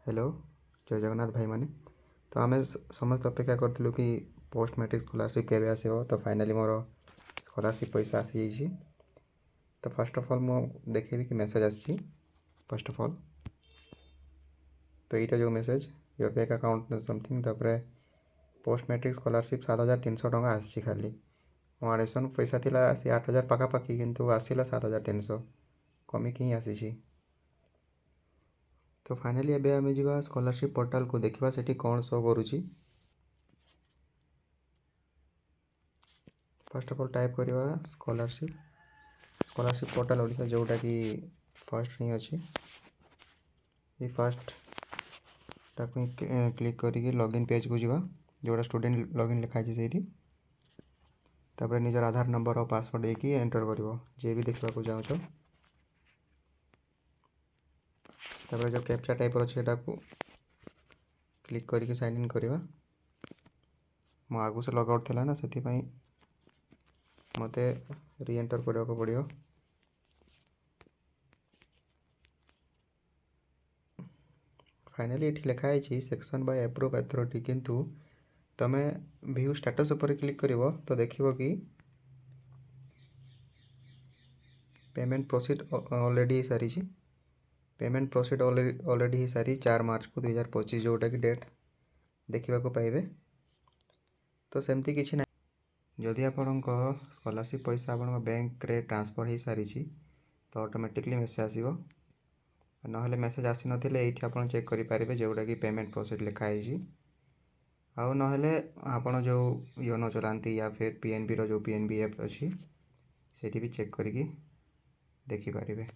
Hello जय जगन्नाथ भाई मैंने तो आम समस्त अपेक्षा करूँ कि पोस्ट मैट्रिक स्कॉलरशिप केवे आसो तो फाइनाली मोर स्कॉलरशिप पैसा आसी जाइए। तो फर्स्ट ऑफ ऑल मु देखेबी कि मेसेज आसी फर्स्ट ऑफ ऑल तो यहाँ जो message your bank account something तापर पोस्ट मैट्रिक स्कॉलरशिप 7300 टଙ୍କା आसी खाली मो एडमिशन पैसा थी 8000 पाखापाखि किंतु आसला 7300 कमिकी ही आसी। तो फाइनाली एबे आमे जीवा स्कॉलरशिप पोर्टल को देखा सेठी कौन शो करुची। फर्स्ट ऑफ ऑल टाइप करवा स्कॉलरशिप पोर्टल ओडिशा जोटा कि फर्स्ट ही अच्छी ये फर्स्ट टाक क्लिक करके लॉगिन पेज को जीवा जोटा स्टूडेंट लॉगिन लिखाई से तापर निजर आधार नंबर और पासवर्ड देकी एंटर करिवो जे भी देखा चाहो तापर जो कैप्चा टाइप अच्छे को क्लिक करके साइन इन करवा मो आगु से लॉग आउट थिला ना से मते री एंटर करने को पड़ो। फाइनाली ये लिखाई सेक्शन बाय अप्रूव अथॉरिटी किंतु तमे व्यू स्टेटस ऊपर क्लिक करिवो तो देखिवो कि पेमेंट प्रोसीड ऑलरेडी सारी पेमेंट प्रोसीड ऑलरेडी ही सारी 4 मार्च को 2025 जोटा कि डेट देखा पाइबे। तो सेमती किसी ना जदि आपण स्कॉलरशिप पैसा आप बैंक रे ट्रांसफर हो सारी तो ऑटोमेटिकली मेसेज आसो ना मेसेज आसी नथिले एठी आपण चेक करि पारिबे जोटा कि पेमेंट प्रोसीड लिखाई आउ ना आपण जो योनो चलाती या फिर पीएनबी रो जो पीएनबी ऐप अच्छी सेठी भी चेक करके देखि पारिबे।